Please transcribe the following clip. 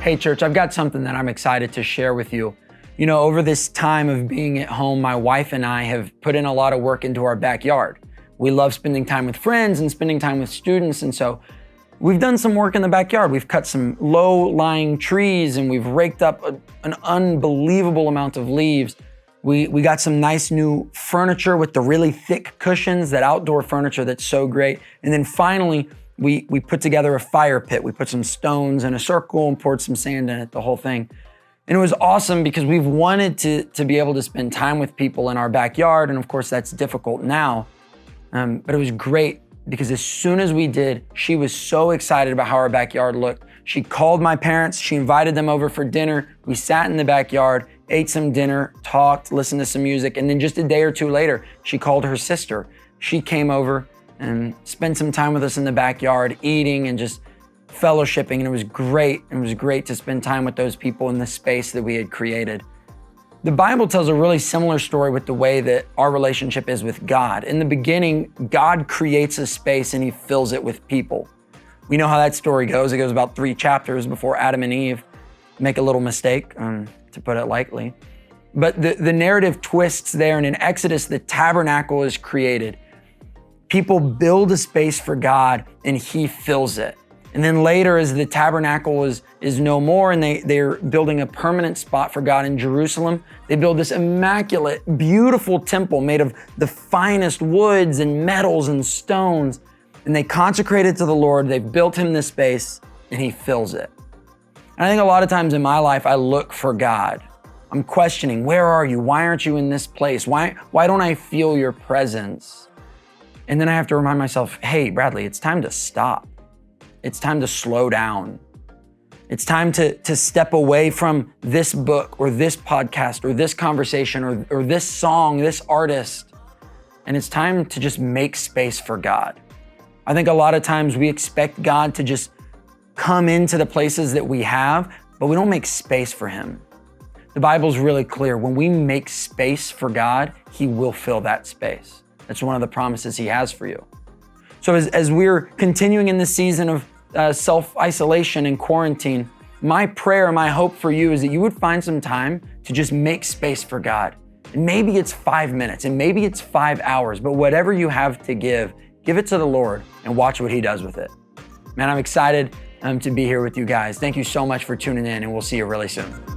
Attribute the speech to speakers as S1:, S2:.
S1: Hey church, I've got something that I'm excited to share with you. You know, over this time of being at home, my wife and I have put in a lot of work into our backyard. We love spending time with friends and spending time with students, and so we've done some work in the backyard. We've cut some low-lying trees and we've raked up an unbelievable amount of leaves. We got some nice new furniture with the really thick cushions, that outdoor furniture that's so great. And then finally, we put together a fire pit. We put some stones in a circle and poured some sand in it, the whole thing. And it was awesome because we've wanted to be able to spend time with people in our backyard. And of course, that's difficult now. But it was great because as soon as we did, she was so excited about how our backyard looked. She called my parents, she invited them over for dinner. We sat in the backyard, ate some dinner, talked, listened to some music. And then just a day or two later, she called her sister. She came over and spent some time with us in the backyard, eating and just fellowshipping. And it was great. It was great to spend time with those people in the space that we had created. The Bible tells a really similar story with the way that our relationship is with God. In the beginning, God creates a space and he fills it with people. We know how that story goes. It goes about 3 chapters before Adam and Eve make a little mistake, to put it lightly. But the narrative twists there, and in Exodus, the tabernacle is created. People build a space for God and he fills it. And then later, as the tabernacle is no more and they're building a permanent spot for God in Jerusalem, they build this immaculate, beautiful temple made of the finest woods and metals and stones. And they consecrate it to the Lord. They've built him this space and he fills it. And I think a lot of times in my life, I look for God. I'm questioning, where are you? Why aren't you in this place? Why don't I feel your presence? And then I have to remind myself, hey, Bradley, it's time to stop. It's time to slow down. It's time to step away from this book or this podcast or this conversation or this song, this artist. And it's time to just make space for God. I think a lot of times we expect God to just come into the places that we have, but we don't make space for him. The Bible's really clear. When we make space for God, he will fill that space. That's one of the promises he has for you. So as we're continuing in this season of self-isolation and quarantine, my prayer, my hope for you is that you would find some time to just make space for God. And maybe it's 5 minutes and maybe it's 5 hours, but whatever you have to give it to the Lord and watch what he does with it. Man, I'm excited to be here with you guys. Thank you so much for tuning in, and we'll see you really soon.